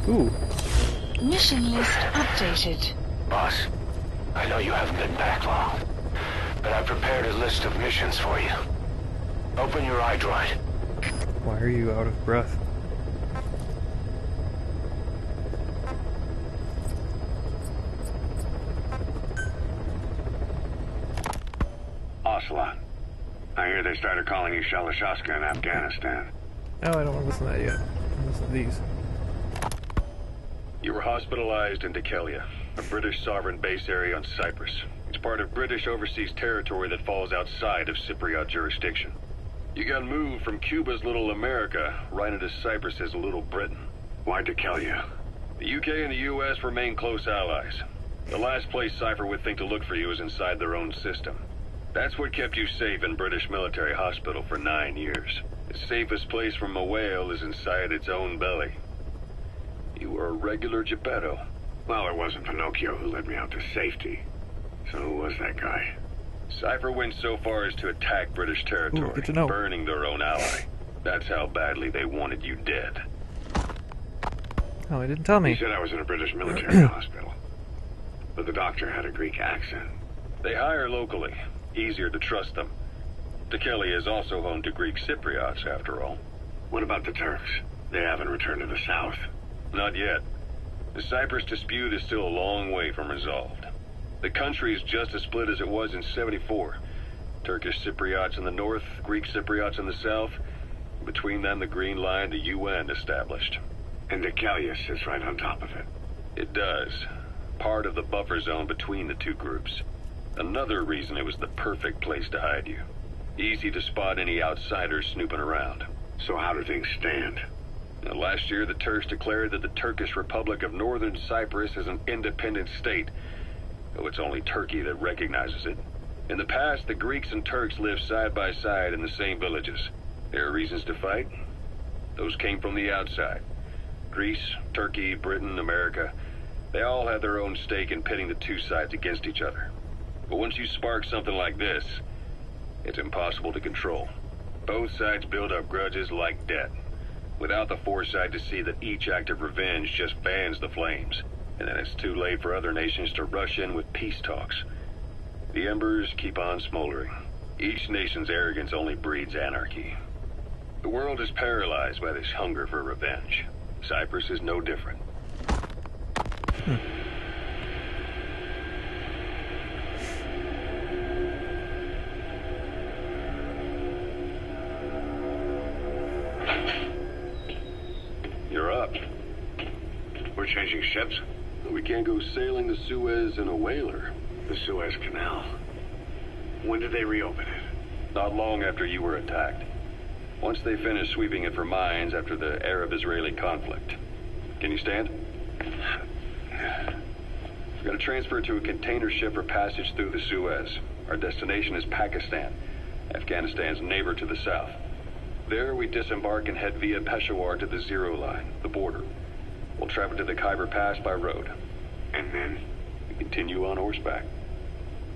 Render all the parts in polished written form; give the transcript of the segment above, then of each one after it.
Ooh. Mission list updated. Boss, I know you haven't been back long, but I prepared a list of missions for you. Open your iDroid. Why are you out of breath? Ocelot. I hear they started calling you Shalashaska in Afghanistan. Oh, I don't want to listen to that yet. I'll listen to these. You were hospitalized in Dikelia, a British sovereign base area on Cyprus. It's part of British overseas territory that falls outside of Cypriot jurisdiction. You got moved from Cuba's Little America right into Cyprus's Little Britain. Why Dikelia? The UK and the US remain close allies. The last place Cypher would think to look for you is inside their own system. That's what kept you safe in British military hospital for 9 years. The safest place from a whale is inside its own belly. You were a regular Geppetto. Well, it wasn't Pinocchio who led me out to safety. So who was that guy? Cypher went so far as to attack British territory, good to know. burning their own ally. That's how badly they wanted you dead. Oh, he didn't tell me. He said I was in a British military hospital. But the doctor had a Greek accent. They hire locally. Easier to trust them. Dikelia is also home to Greek Cypriots, after all. What about the Turks? They haven't returned to the south. Not yet. The Cyprus dispute is still a long way from resolved. The country is just as split as it was in '74. Turkish Cypriots in the north, Greek Cypriots in the south. Between them, the Green Line, the UN established. And Dikelia sits right on top of it. It does. Part of the buffer zone between the two groups. Another reason it was the perfect place to hide you. Easy to spot any outsiders snooping around. So how do things stand? Now, last year, the Turks declared that the Turkish Republic of Northern Cyprus is an independent state, though it's only Turkey that recognizes it. In the past, the Greeks and Turks lived side by side in the same villages. There are reasons to fight. Those came from the outside. Greece, Turkey, Britain, America, they all had their own stake in pitting the two sides against each other. But once you spark something like this, it's impossible to control. Both sides build up grudges like debt, without the foresight to see that each act of revenge just fans the flames, and then it's too late for other nations to rush in with peace talks. The embers keep on smoldering. Each nation's arrogance only breeds anarchy. The world is paralyzed by this hunger for revenge. Cyprus is no different. You're up. We're changing ships? We can't go sailing the Suez in a whaler. The Suez Canal. When did they reopen it? Not long after you were attacked. Once they finished sweeping it for mines after the Arab-Israeli conflict. Can you stand? We're going to transfer to a container ship for passage through the Suez. Our destination is Pakistan, Afghanistan's neighbor to the south. There, we disembark and head via Peshawar to the Zero Line, the border. We'll travel to the Khyber Pass by road. And then? We continue on horseback.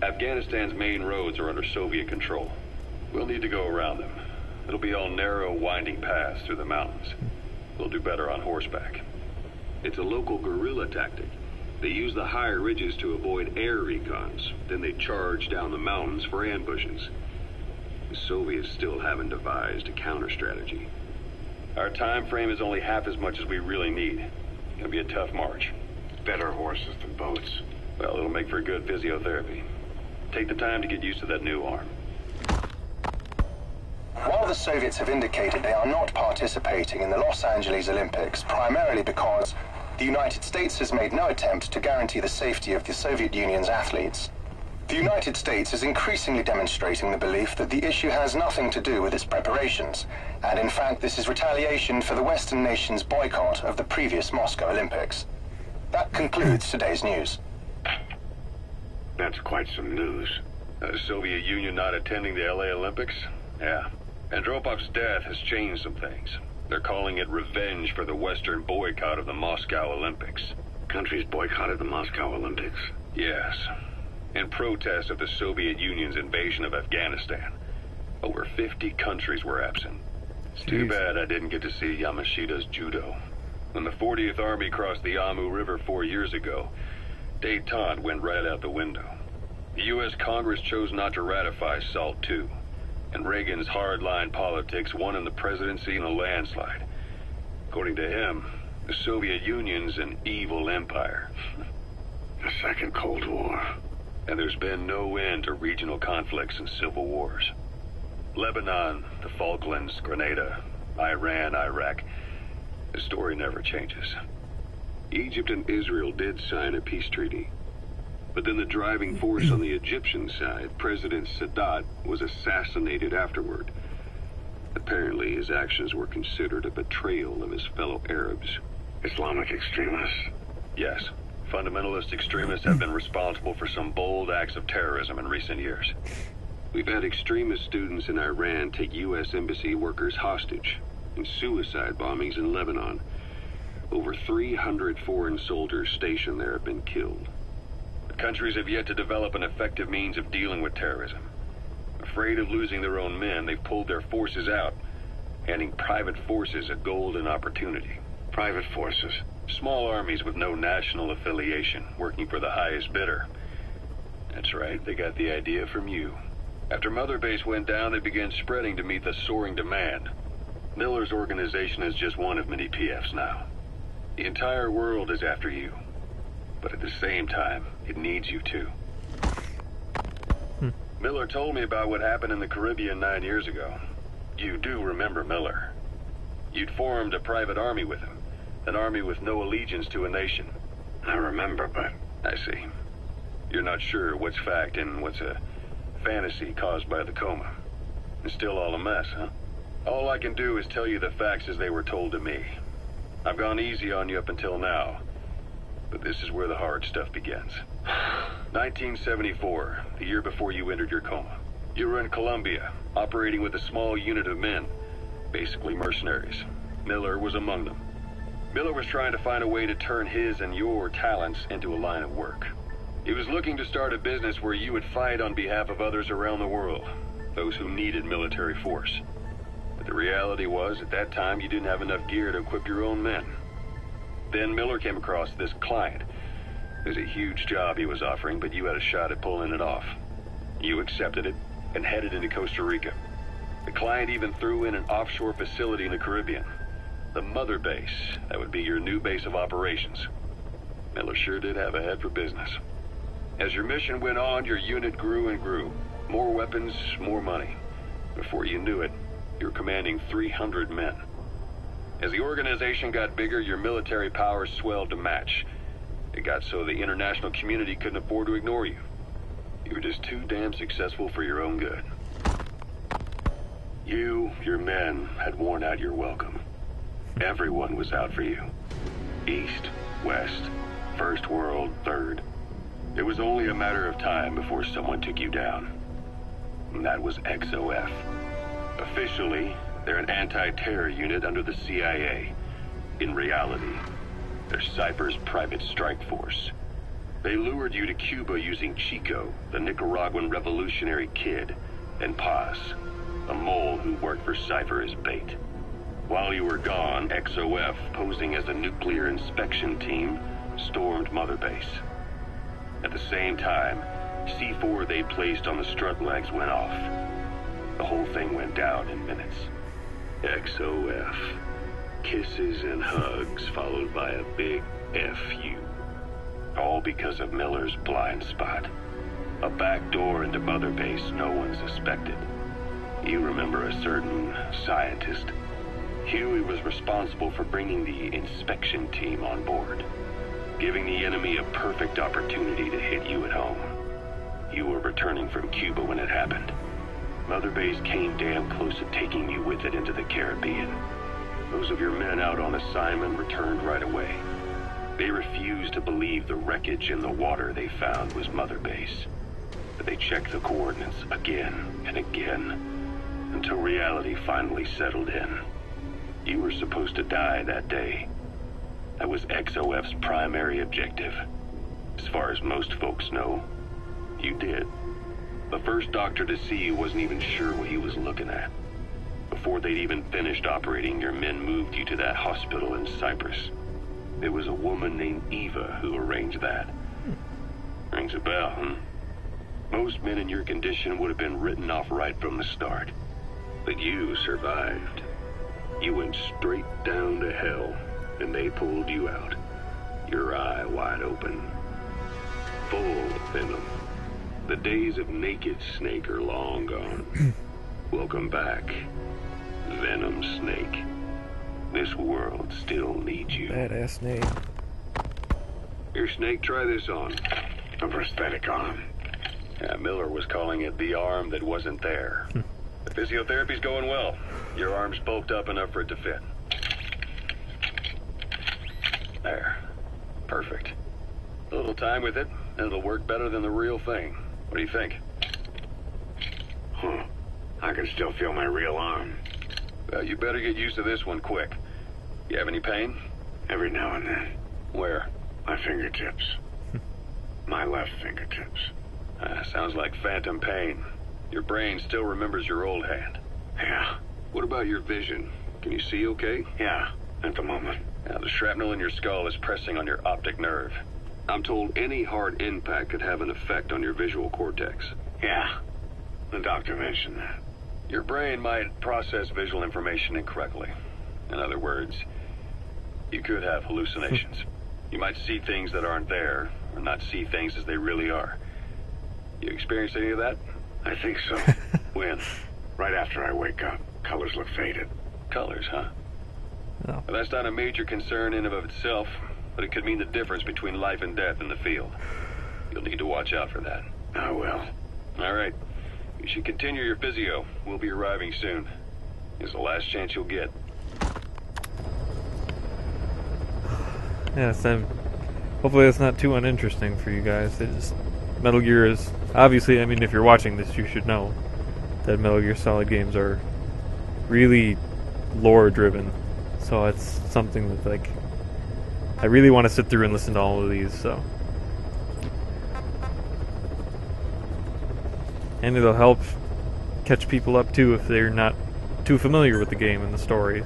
Afghanistan's main roads are under Soviet control. We'll need to go around them. It'll be all narrow, winding paths through the mountains. We'll do better on horseback. It's a local guerrilla tactic. They use the higher ridges to avoid air recons. Then they charge down the mountains for ambushes. The Soviets still haven't devised a counter-strategy. Our time frame is only half as much as we really need. It'll be a tough march. Better horses than boats. Well, it'll make for good physiotherapy. Take the time to get used to that new arm. While the Soviets have indicated they are not participating in the Los Angeles Olympics, primarily because the United States has made no attempt to guarantee the safety of the Soviet Union's athletes, the United States is increasingly demonstrating the belief that the issue has nothing to do with its preparations, and in fact this is retaliation for the Western nations' boycott of the previous Moscow Olympics. That concludes today's news. That's quite some news. The Soviet Union not attending the LA Olympics? Yeah. Andropov's death has changed some things. They're calling it revenge for the Western boycott of the Moscow Olympics. Countries boycotted the Moscow Olympics? Yes. In protest of the Soviet Union's invasion of Afghanistan. Over 50 countries were absent. It's too bad I didn't get to see Yamashita's judo. When the 40th Army crossed the Amu River 4 years ago, détente went right out the window. The U.S. Congress chose not to ratify SALT II, and Reagan's hardline politics won him the presidency in a landslide. According to him, the Soviet Union's an evil empire. The Second Cold War. And there's been no end to regional conflicts and civil wars. Lebanon, the Falklands, Grenada, Iran, Iraq. The story never changes. Egypt and Israel did sign a peace treaty. But then the driving force on the Egyptian side, President Sadat, was assassinated afterward. Apparently, his actions were considered a betrayal of his fellow Arabs. Islamic extremists? Yes. Fundamentalist extremists have been responsible for some bold acts of terrorism in recent years. We've had extremist students in Iran take U.S. embassy workers hostage, and suicide bombings in Lebanon. Over 300 foreign soldiers stationed there have been killed. The countries have yet to develop an effective means of dealing with terrorism. Afraid of losing their own men, they've pulled their forces out, handing private forces a golden opportunity. Private forces? Small armies with no national affiliation, working for the highest bidder. That's right, they got the idea from you. After Mother Base went down, they began spreading to meet the soaring demand. Miller's organization is just one of many PFs now. The entire world is after you. But at the same time, it needs you too. Miller told me about what happened in the Caribbean 9 years ago. You do remember Miller. You'd formed a private army with him. An army with no allegiance to a nation. I remember, but... I see. You're not sure what's fact and what's a fantasy caused by the coma. It's still all a mess, huh? All I can do is tell you the facts as they were told to me. I've gone easy on you up until now. But this is where the hard stuff begins. 1974, the year before you entered your coma. You were in Colombia, operating with a small unit of men. Basically mercenaries. Miller was among them. Miller was trying to find a way to turn his and your talents into a line of work. He was looking to start a business where you would fight on behalf of others around the world, those who needed military force. But the reality was, at that time, you didn't have enough gear to equip your own men. Then Miller came across this client. It was a huge job he was offering, but you had a shot at pulling it off. You accepted it and headed into Costa Rica. The client even threw in an offshore facility in the Caribbean. The Mother Base, that would be your new base of operations. Miller sure did have a head for business. As your mission went on, your unit grew and grew. More weapons, more money. Before you knew it, you were commanding 300 men. As the organization got bigger, your military powers swelled to match. It got so the international community couldn't afford to ignore you. You were just too damn successful for your own good. You, your men, had worn out your welcome. Everyone was out for you. East, West, First World, Third. It was only a matter of time before someone took you down. And that was XOF. Officially, they're an anti-terror unit under the CIA. In reality, they're Cypher's private strike force. They lured you to Cuba using Chico, the Nicaraguan revolutionary kid, and Paz, a mole who worked for Cypher as bait. While you were gone, XOF, posing as a nuclear inspection team, stormed Mother Base. At the same time, C4 they placed on the strut legs went off. The whole thing went down in minutes. XOF. Kisses and hugs followed by a big FU. All because of Miller's blind spot. A back door into Mother Base no one suspected. You remember a certain scientist. Huey was responsible for bringing the inspection team on board, giving the enemy a perfect opportunity to hit you at home. You were returning from Cuba when it happened. Mother Base came damn close to taking you with it into the Caribbean. Those of your men out on assignment returned right away. They refused to believe the wreckage in the water they found was Mother Base. But they checked the coordinates again and again, until reality finally settled in. You were supposed to die that day. That was XOF's primary objective. As far as most folks know, you did. The first doctor to see you wasn't even sure what he was looking at. Before they'd even finished operating, your men moved you to that hospital in Cyprus. It was a woman named Eva who arranged that. Rings a bell, huh? Most men in your condition would have been written off right from the start. But you survived. You went straight down to hell, and they pulled you out. Your eye wide open. Full of venom. The days of naked Snake are long gone. Welcome back, Venom Snake. This world still needs you. Badass name. Here, Snake, try this on. A prosthetic arm. Yeah, Miller was calling it the arm that wasn't there. The physiotherapy's going well. Your arm's bulked up enough for it to fit. There. Perfect. A little time with it, and it'll work better than the real thing. What do you think? Huh. I can still feel my real arm. Well, you better get used to this one quick. You have any pain? Every now and then. Where? My fingertips. My left fingertips. Sounds like phantom pain. Your brain still remembers your old hand. Yeah. What about your vision? Can you see okay? Yeah, at the moment. Now, the shrapnel in your skull is pressing on your optic nerve. I'm told any hard impact could have an effect on your visual cortex. Yeah. The doctor mentioned that. Your brain might process visual information incorrectly. In other words, you could have hallucinations. You might see things that aren't there, or not see things as they really are. You experience any of that? I think so. When? Right after I wake up. Colors look faded. Colors, huh? No. Well, that's not a major concern in and of itself, but it could mean the difference between life and death in the field. You'll need to watch out for that. I will. All right. You should continue your physio. We'll be arriving soon. It's the last chance you'll get. Yes, hopefully that's not too uninteresting for you guys. Metal Gear is obviously. I mean, if you're watching this, you should know that Metal Gear Solid games are really lore-driven. So it's something that, like, I really want to sit through and listen to all of these. So, and it'll help catch people up too if they're not too familiar with the game and the stories.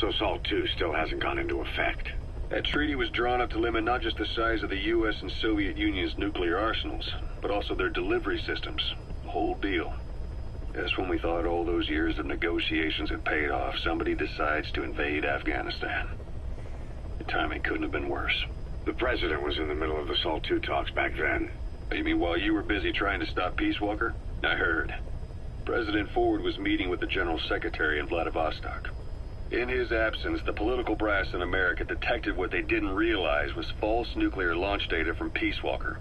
So SALT 2 still hasn't gone into effect. That treaty was drawn up to limit not just the size of the U.S. and Soviet Union's nuclear arsenals, but also their delivery systems. The whole deal. Just when we thought all those years of negotiations had paid off, somebody decides to invade Afghanistan. The timing couldn't have been worse. The president was in the middle of the SALT 2 talks back then. You mean while you were busy trying to stop Peace Walker? I heard. President Ford was meeting with the General Secretary in Vladivostok. In his absence, the political brass in America detected what they didn't realize was false nuclear launch data from Peace Walker,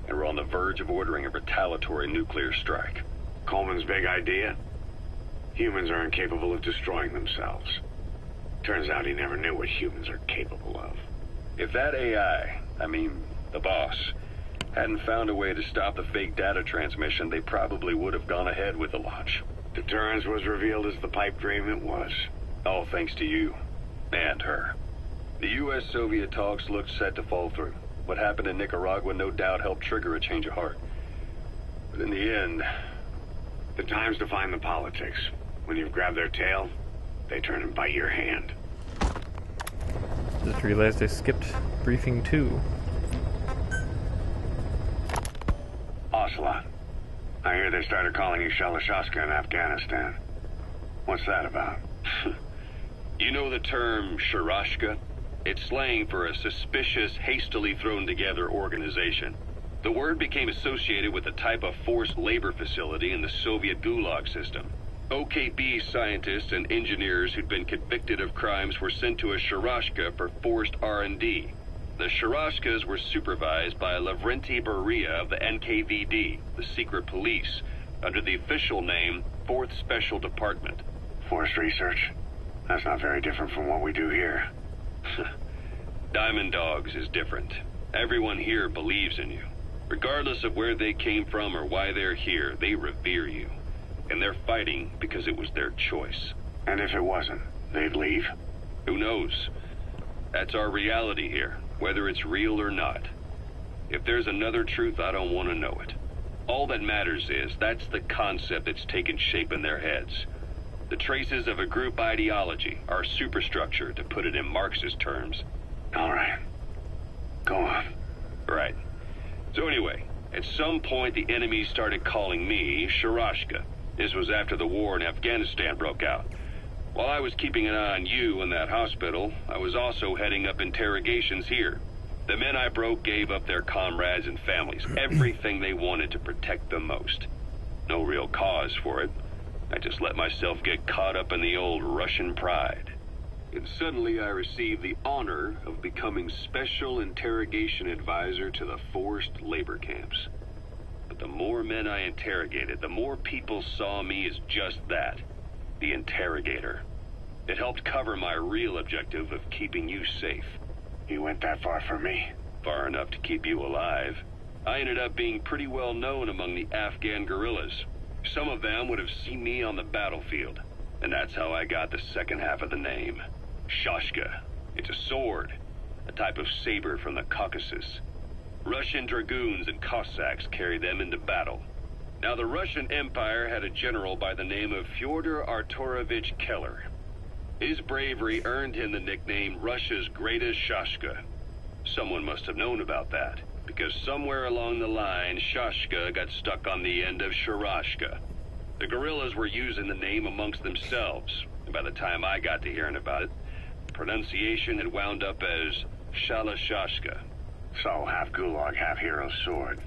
and were on the verge of ordering a retaliatory nuclear strike. Coleman's big idea? Humans are incapable of destroying themselves. Turns out he never knew what humans are capable of. If that AI, the boss, hadn't found a way to stop the fake data transmission, they probably would have gone ahead with the launch. Deterrence was revealed as the pipe dream it was. All thanks to you. And her. The U.S.-Soviet talks looked set to fall through. What happened in Nicaragua no doubt helped trigger a change of heart. But in the end... The time's to find the politics. When you've grabbed their tail, they turn and bite your hand. Just realized I skipped briefing 2. Ocelot. I hear they started calling you Shalashaska in Afghanistan. What's that about? You know the term Sharashka? It's slang for a suspicious, hastily thrown together organization. The word became associated with a type of forced labor facility in the Soviet Gulag system. OKB scientists and engineers who'd been convicted of crimes were sent to a Sharashka for forced R&D. The Sharashkas were supervised by Lavrenti Beria of the NKVD, the secret police, under the official name 4th Special Department. Forced research? That's not very different from what we do here. Diamond Dogs is different. Everyone here believes in you. Regardless of where they came from or why they're here, they revere you. And they're fighting because it was their choice. And if it wasn't, they'd leave? Who knows? That's our reality here, whether it's real or not. If there's another truth, I don't want to know it. All that matters is that's the concept that's taken shape in their heads. The traces of a group ideology, our superstructure, to put it in Marxist terms. All right. Go on. Right. So anyway, at some point the enemy started calling me Sharashka. This was after the war in Afghanistan broke out. While I was keeping an eye on you in that hospital, I was also heading up interrogations here. The men I broke gave up their comrades and families, everything they wanted to protect them most. No real cause for it. I just let myself get caught up in the old Russian pride. And suddenly I received the honor of becoming Special Interrogation Advisor to the forced labor camps. But the more men I interrogated, the more people saw me as just that, the interrogator. It helped cover my real objective of keeping you safe. You went that far for me? Far enough to keep you alive. I ended up being pretty well known among the Afghan guerrillas. Some of them would have seen me on the battlefield, and that's how I got the second half of the name. Shashka. It's a sword, a type of saber from the Caucasus. Russian dragoons and Cossacks carried them into battle. Now, the Russian Empire had a general by the name of Fyodor Arturovich Keller. His bravery earned him the nickname Russia's Greatest Shashka. Someone must have known about that, because somewhere along the line, Shashka got stuck on the end of Sharashka. The guerrillas were using the name amongst themselves, and by the time I got to hearing about it, the pronunciation had wound up as Shalashashka. So half Gulag, half Hero Sword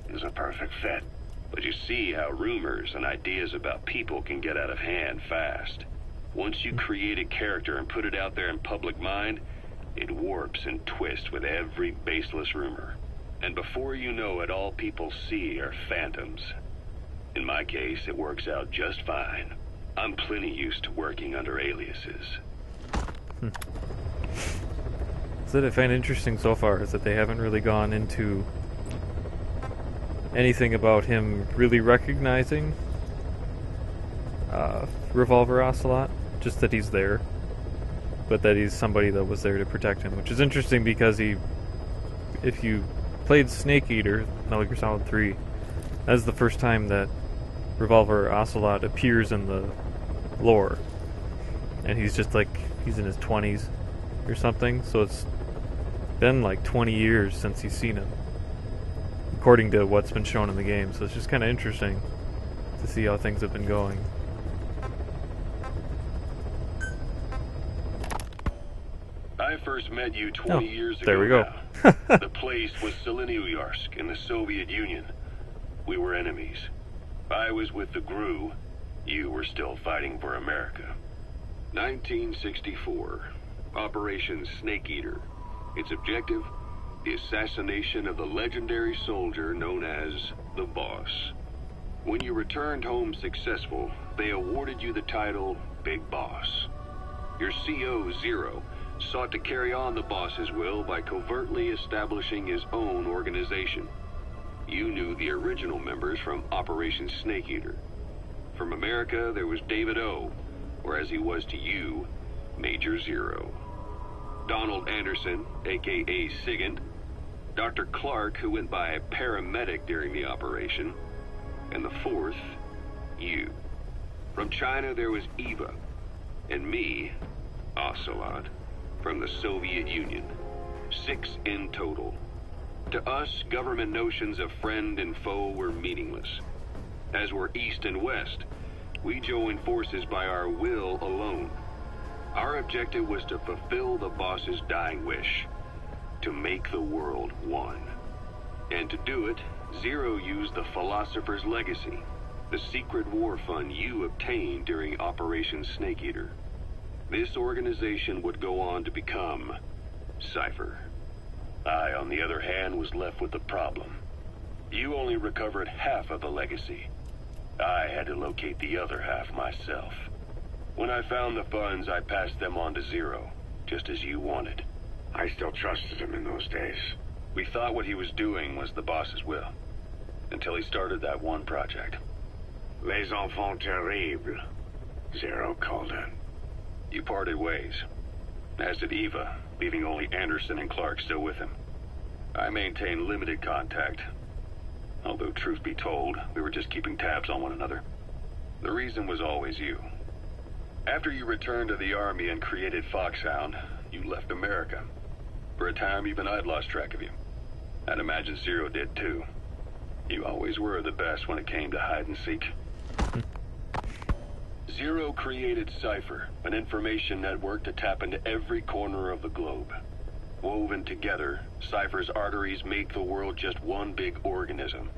is a perfect fit. But you see how rumors and ideas about people can get out of hand fast. Once you create a character and put it out there in public mind, it warps and twists with every baseless rumor. And before you know it, all people see are phantoms. In my case, it works out just fine. I'm plenty used to working under aliases. What I find interesting so far is that they haven't really gone into anything about him really recognizing Revolver Ocelot. Just that he's there, but that he's somebody that was there to protect him, which is interesting because if you played Snake Eater, Metal Gear Solid 3, that's the first time that Revolver Ocelot appears in the lore, and he's just like, he's in his 20s or something, so it's been like 20 years since he's seen him, according to what's been shown in the game, so it's just kind of interesting to see how things have been going. I first met you 20 years ago. There we go. The place was Selenyuyarsk in the Soviet Union. We were enemies. I was with the GRU. You were still fighting for America. 1964. Operation Snake Eater. Its objective? The assassination of the legendary soldier known as the Boss. When you returned home successful, they awarded you the title Big Boss. Your CO, Zero, sought to carry on the boss's will by covertly establishing his own organization. You knew the original members from Operation Snake Eater. From America, there was David O, or as he was to you, Major Zero. Donald Anderson, aka Sigint. Dr. Clark, who went by paramedic during the operation. And the fourth, you. From China, there was Eva. And me, Ocelot, from the Soviet Union. 6 in total. To us, government notions of friend and foe were meaningless. As were East and West, we joined forces by our will alone. Our objective was to fulfill the boss's dying wish, to make the world one. And to do it, Zero used the Philosopher's Legacy, the secret war fund you obtained during Operation Snake Eater. This organization would go on to become Cypher. I, on the other hand, was left with the problem. You only recovered half of the legacy. I had to locate the other half myself. When I found the funds, I passed them on to Zero, just as you wanted. I still trusted him in those days. We thought what he was doing was the boss's will, until he started that one project. Les enfants terribles, Zero called it. You parted ways, as did Eva, leaving only Anderson and Clark still with him. I maintained limited contact, although truth be told, we were just keeping tabs on one another. The reason was always you. After you returned to the Army and created Foxhound, you left America. For a time, even I'd lost track of you. I'd imagine Zero did too. You always were the best when it came to hide and seek. Zero created Cypher, an information network to tap into every corner of the globe. Woven together, Cypher's arteries make the world just one big organism.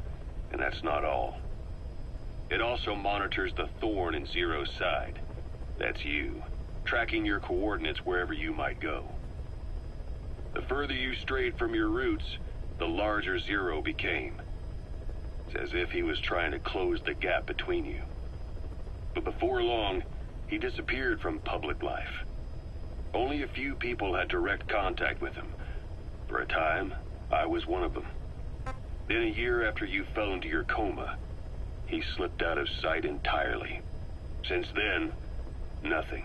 And that's not all. It also monitors the thorn in Zero's side. That's you, tracking your coordinates wherever you might go. The further you strayed from your roots, the larger Zero became. It's as if he was trying to close the gap between you. But before long, he disappeared from public life. Only a few people had direct contact with him. For a time, I was one of them. Then a year after you fell into your coma, he slipped out of sight entirely. Since then, nothing.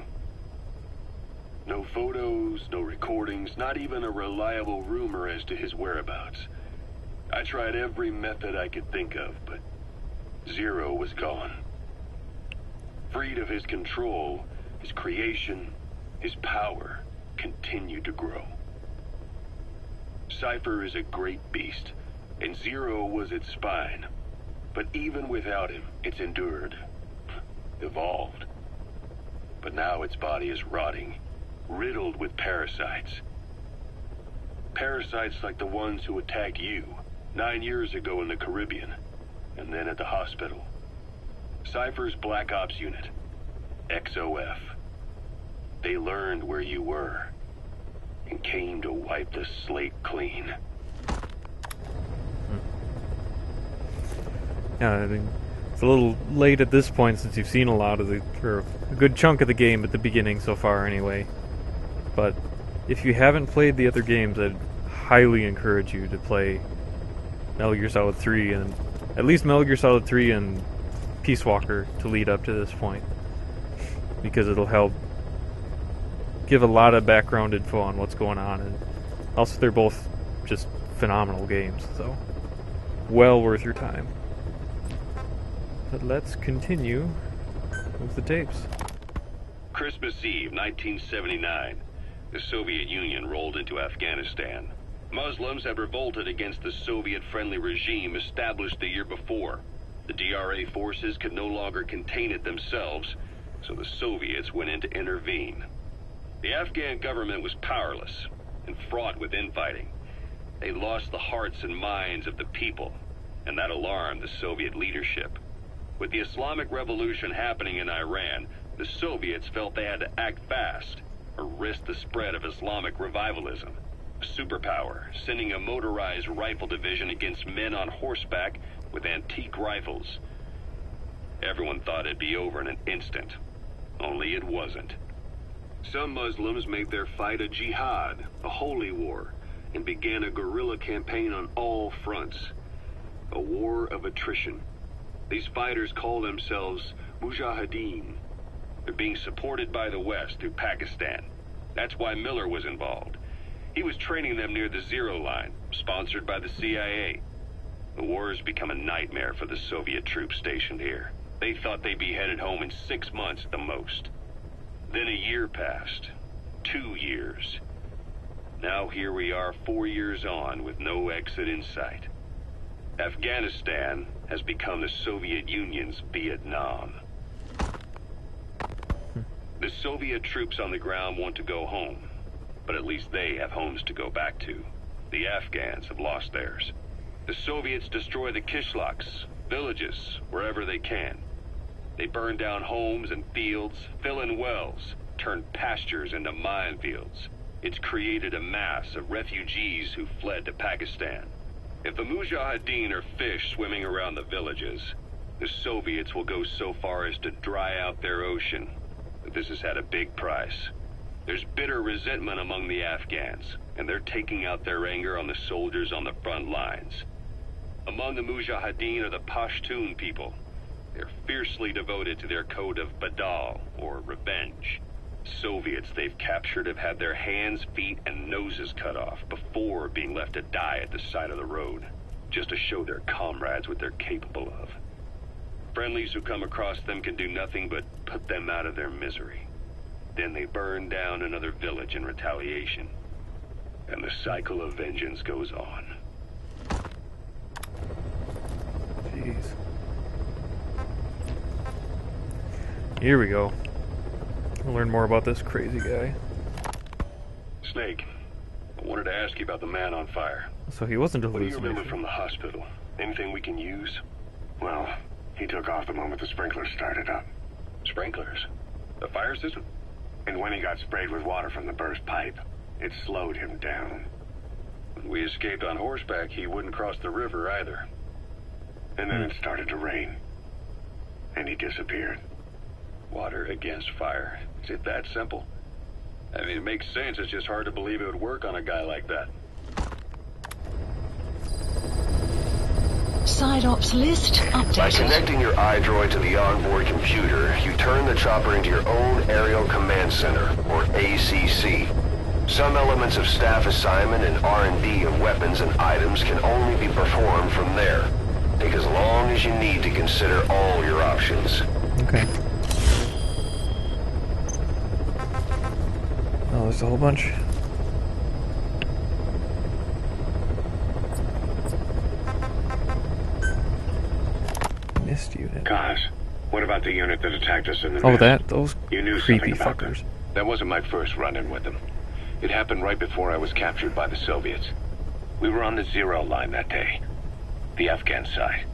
No photos, no recordings, not even a reliable rumor as to his whereabouts. I tried every method I could think of, but Zero was gone. Freed of his control, his creation, his power continued to grow. Cypher is a great beast, and Zero was its spine. But even without him, it's endured, evolved. But now its body is rotting, riddled with parasites. Parasites like the ones who attacked you 9 years ago in the Caribbean, and then at the hospital. Cypher's Black Ops Unit, XOF. They learned where you were, and came to wipe the slate clean. Yeah, I mean, it's a little late at this point since you've seen a lot of or a good chunk of the game at the beginning so far anyway. But if you haven't played the other games, I'd highly encourage you to play Metal Gear Solid 3, and at least Metal Gear Solid 3 and Peace Walker to lead up to this point. Because it'll help give a lot of background info on what's going on, and also they're both just phenomenal games, so well worth your time. But let's continue with the tapes. Christmas Eve, 1979. The Soviet Union rolled into Afghanistan. Muslims had revolted against the Soviet-friendly regime established the year before. The DRA forces could no longer contain it themselves, so the Soviets went in to intervene. The Afghan government was powerless and fraught with infighting. They lost the hearts and minds of the people, and that alarmed the Soviet leadership. With the Islamic Revolution happening in Iran, the Soviets felt they had to act fast or risk the spread of Islamic revivalism. A superpower, sending a motorized rifle division against men on horseback with antique rifles. Everyone thought it'd be over in an instant. Only it wasn't. Some Muslims made their fight a jihad, a holy war, and began a guerrilla campaign on all fronts. A war of attrition. These fighters call themselves Mujahideen. They're being supported by the West through Pakistan. That's why Miller was involved. He was training them near the Zero Line, sponsored by the CIA. The war has become a nightmare for the Soviet troops stationed here. They thought they'd be headed home in 6 months at the most. Then a year passed. 2 years. Now here we are 4 years on with no exit in sight. Afghanistan has become the Soviet Union's Vietnam. The Soviet troops on the ground want to go home, but at least they have homes to go back to. The Afghans have lost theirs. The Soviets destroy the kishlaks, villages, wherever they can. They burn down homes and fields, fill in wells, turn pastures into minefields. It's created a mass of refugees who fled to Pakistan. If the Mujahideen are fish swimming around the villages, the Soviets will go so far as to dry out their ocean. But this has had a big price. There's bitter resentment among the Afghans, and they're taking out their anger on the soldiers on the front lines. Among the Mujahideen are the Pashtun people. They're fiercely devoted to their code of Badal, or revenge. Soviets they've captured have had their hands, feet, and noses cut off before being left to die at the side of the road, just to show their comrades what they're capable of. Friendlies who come across them can do nothing but put them out of their misery. Then they burn down another village in retaliation. And the cycle of vengeance goes on. Jeez. Here we go. We'll learn more about this crazy guy. Snake, I wanted to ask you about the man on fire. So he wasn't a What do you hallucination. remember from the hospital? Anything we can use? Well, he took off the moment the sprinklers started up. Sprinklers? The fire system? And when he got sprayed with water from the burst pipe, it slowed him down. When we escaped on horseback, he wouldn't cross the river either. And then it started to rain. And he disappeared. Water against fire. Is it that simple? I mean, it makes sense. It's just hard to believe it would work on a guy like that. Side ops list By updated. connecting your iDroid to the onboard computer, you turn the chopper into your own Aerial Command Center, or ACC. Some elements of staff assignment and R&D of weapons and items can only be performed from there. Take as long as you need to consider all your options. Okay. Oh, there's a whole bunch. Missed unit. Kaz, what about the unit that attacked us in the Oh, mist? those You knew creepy something about fuckers. them. That wasn't my first run-in with them. It happened right before I was captured by the Soviets. We were on the Zero line that day, the Afghan side.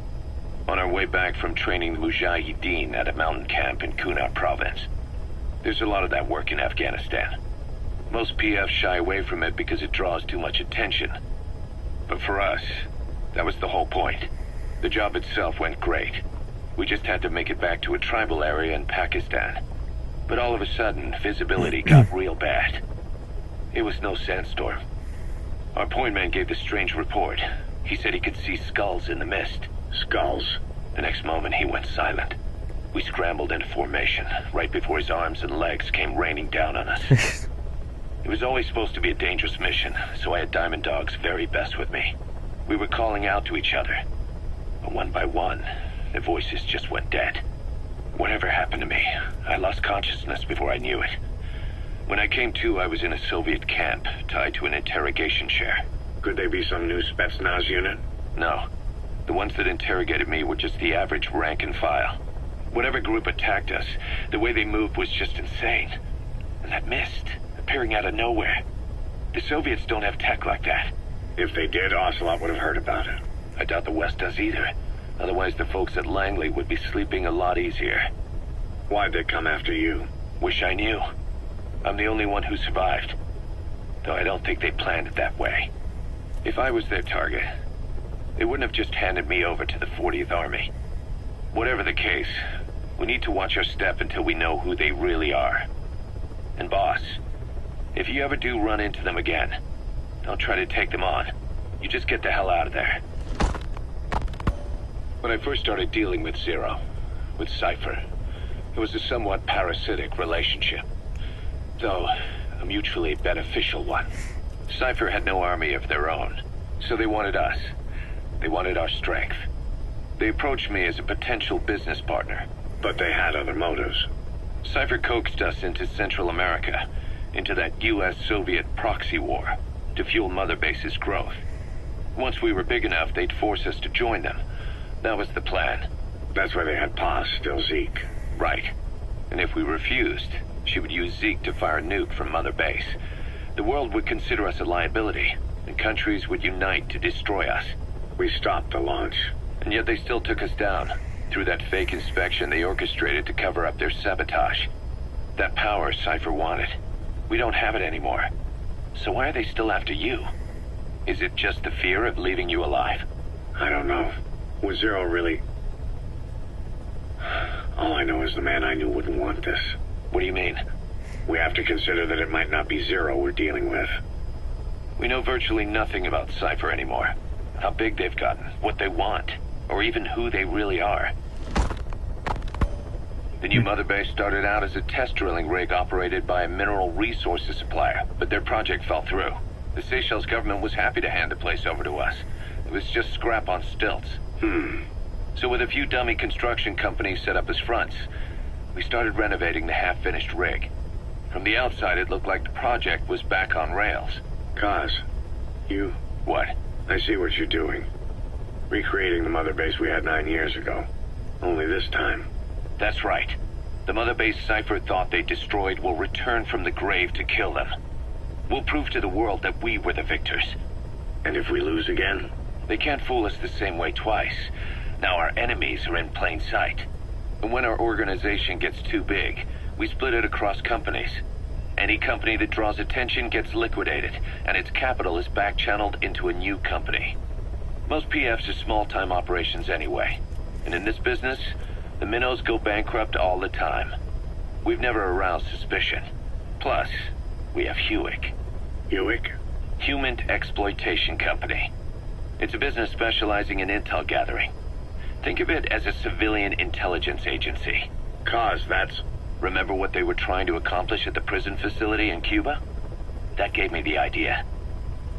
On our way back from training the Mujahideen at a mountain camp in Kunar province. There's a lot of that work in Afghanistan. Most PFs shy away from it because it draws too much attention. But for us, that was the whole point. The job itself went great. We just had to make it back to a tribal area in Pakistan. But all of a sudden, visibility got real bad. It was no sandstorm. Our point man gave this strange report. He said he could see skulls in the mist. Skulls. The next moment, he went silent. We scrambled into formation, right before his arms and legs came raining down on us. It was always supposed to be a dangerous mission, so I had Diamond Dog's very best with me. We were calling out to each other. But one by one, the voices just went dead. Whatever happened to me, I lost consciousness before I knew it. When I came to, I was in a Soviet camp, tied to an interrogation chair. Could they be some new Spetsnaz unit? No. The ones that interrogated me were just the average rank and file. Whatever group attacked us, the way they moved was just insane. And that mist, appearing out of nowhere. The Soviets don't have tech like that. If they did, Ocelot would have heard about it. I doubt the West does either. Otherwise the folks at Langley would be sleeping a lot easier. Why'd they come after you? Wish I knew. I'm the only one who survived. Though I don't think they planned it that way. If I was their target, they wouldn't have just handed me over to the 40th Army. Whatever the case, we need to watch our step until we know who they really are. And boss, if you ever do run into them again, don't try to take them on. You just get the hell out of there. When I first started dealing with Zero, with Cypher, it was a somewhat parasitic relationship. Though, a mutually beneficial one. Cypher had no army of their own, so they wanted us. They wanted our strength. They approached me as a potential business partner. But they had other motives. Cypher coaxed us into Central America, into that US-Soviet proxy war, to fuel Mother Base's growth. Once we were big enough, they'd force us to join them. That was the plan. That's why they had Paz, still Zeke. Right. And if we refused, she would use Zeke to fire a nuke from Mother Base. The world would consider us a liability, and countries would unite to destroy us. We stopped the launch. And yet they still took us down, through that fake inspection they orchestrated to cover up their sabotage. That power Cypher wanted. We don't have it anymore. So why are they still after you? Is it just the fear of leaving you alive? I don't know. Was Zero really... All I know is the man I knew wouldn't want this. What do you mean? We have to consider that it might not be Zero we're dealing with. We know virtually nothing about Cypher anymore. How big they've gotten, what they want, or even who they really are. The new Mother Base started out as a test drilling rig operated by a mineral resources supplier, but their project fell through. The Seychelles government was happy to hand the place over to us. It was just scrap on stilts. So with a few dummy construction companies set up as fronts, we started renovating the half-finished rig. From the outside, it looked like the project was back on rails. Kaz, you... What? I see what you're doing. Recreating the mother base we had 9 years ago. Only this time. That's right. The mother base Cypher thought they destroyed will return from the grave to kill them. We'll prove to the world that we were the victors. And if we lose again? They can't fool us the same way twice. Now our enemies are in plain sight. And when our organization gets too big, we split it across companies. Any company that draws attention gets liquidated, and its capital is back-channeled into a new company. Most PFs are small-time operations anyway. And in this business, the minnows go bankrupt all the time. We've never aroused suspicion. Plus, we have Hewick. Hewick? Human Exploitation Company. It's a business specializing in intel gathering. Think of it as a civilian intelligence agency. Kaz, that's... Remember what they were trying to accomplish at the prison facility in Cuba? That gave me the idea.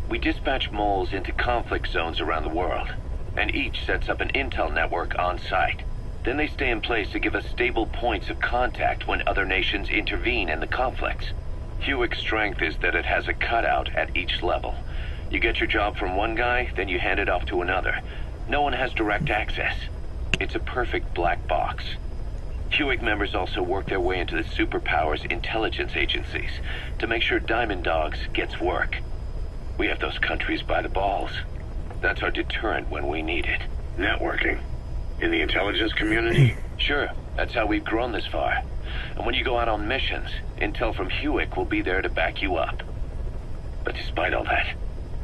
We dispatch moles into conflict zones around the world, and each sets up an intel network on site. Then they stay in place to give us stable points of contact when other nations intervene in the conflicts. Hewick's strength is that it has a cutout at each level. You get your job from one guy, then you hand it off to another. No one has direct access. It's a perfect black box. Hewick members also work their way into the superpowers intelligence agencies to make sure Diamond Dogs gets work. We have those countries by the balls. That's our deterrent when we need it. Networking? In the intelligence community? Sure, that's how we've grown this far. And when you go out on missions, intel from Hewick will be there to back you up. But despite all that,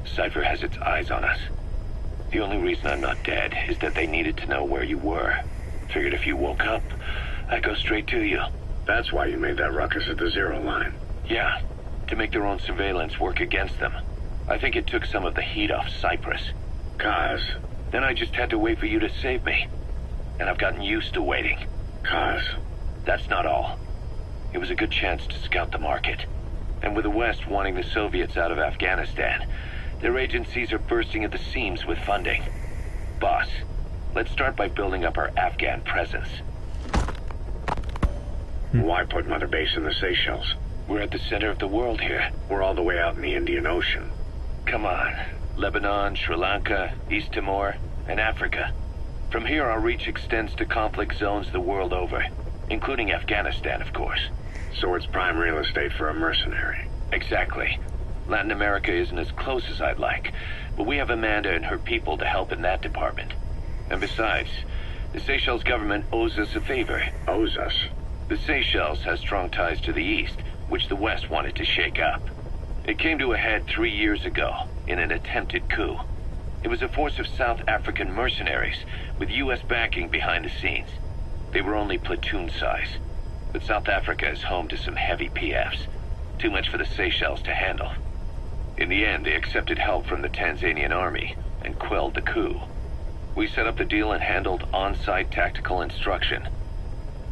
Cypher has its eyes on us. The only reason I'm not dead is that they needed to know where you were. Figured if you woke up, I'd go straight to you. That's why you made that ruckus at the Zero Line. Yeah, to make their own surveillance work against them. I think it took some of the heat off Cyprus. Kaz. Then I just had to wait for you to save me. And I've gotten used to waiting. Kaz. That's not all. It was a good chance to scout the market. And with the West wanting the Soviets out of Afghanistan, their agencies are bursting at the seams with funding. Boss, let's start by building up our Afghan presence. Why put Mother Base in the Seychelles? We're at the center of the world here. We're all the way out in the Indian Ocean. Come on. Lebanon, Sri Lanka, East Timor, and Africa. From here, our reach extends to conflict zones the world over, including Afghanistan, of course. So it's prime real estate for a mercenary. Exactly. Latin America isn't as close as I'd like, but we have Amanda and her people to help in that department. And besides, the Seychelles government owes us a favor. Owes us? The Seychelles has strong ties to the east, which the West wanted to shake up. It came to a head 3 years ago, in an attempted coup. It was a force of South African mercenaries, with U.S. backing behind the scenes. They were only platoon size, but South Africa is home to some heavy PFs. Too much for the Seychelles to handle. In the end, they accepted help from the Tanzanian army, and quelled the coup. We set up the deal and handled on-site tactical instruction.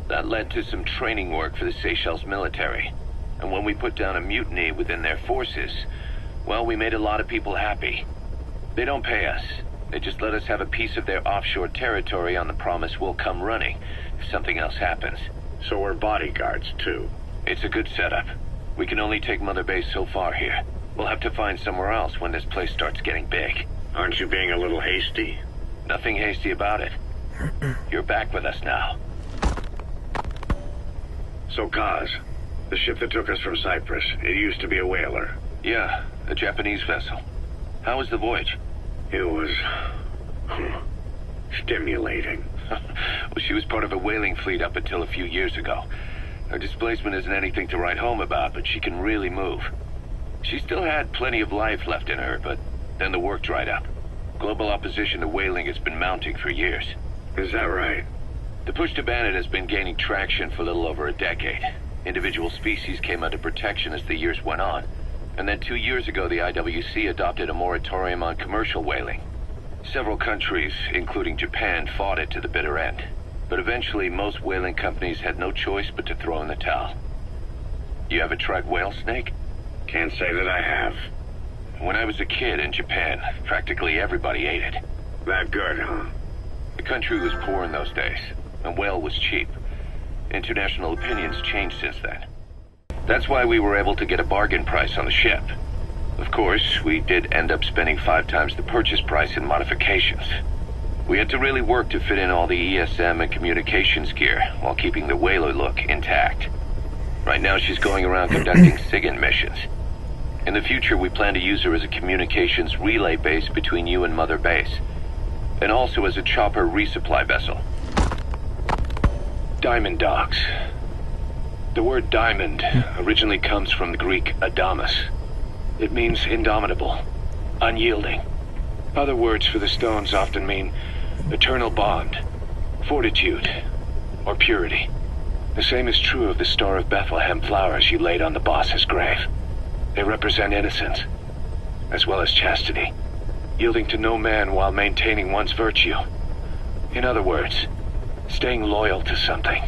That led to some training work for the Seychelles military. And when we put down a mutiny within their forces, well, we made a lot of people happy. They don't pay us. They just let us have a piece of their offshore territory on the promise we'll come running if something else happens. So we're bodyguards, too. It's a good setup. We can only take Mother Base so far here. We'll have to find somewhere else when this place starts getting big. Aren't you being a little hasty? Nothing hasty about it. You're back with us now. So, Kaz, the ship that took us from Cyprus, it used to be a whaler. Yeah, a Japanese vessel. How was the voyage? It was... stimulating. Well, she was part of a whaling fleet up until a few years ago. Her displacement isn't anything to write home about, but she can really move. She still had plenty of life left in her, but then the work dried up. Global opposition to whaling has been mounting for years. Is that right? The push to ban it has been gaining traction for a little over a decade. Individual species came under protection as the years went on. And then 2 years ago, the IWC adopted a moratorium on commercial whaling. Several countries, including Japan, fought it to the bitter end. But eventually, most whaling companies had no choice but to throw in the towel. You ever tried whale snake? Can't say that I have. When I was a kid in Japan, practically everybody ate it. That good, huh? The country was poor in those days, and whale was cheap. International opinions changed since then. That's why we were able to get a bargain price on the ship. Of course, we did end up spending 5 times the purchase price in modifications. We had to really work to fit in all the ESM and communications gear while keeping the whaler look intact. Right now she's going around conducting SIGINT missions. In the future, we plan to use her as a communications relay base between you and Mother Base, and also as a chopper resupply vessel. Diamond docks. The word diamond originally comes from the Greek adamas. It means indomitable, unyielding. Other words for the stones often mean eternal bond, fortitude, or purity. The same is true of the Star of Bethlehem flowers you laid on the boss's grave. They represent innocence, as well as chastity, yielding to no man while maintaining one's virtue. In other words, staying loyal to something.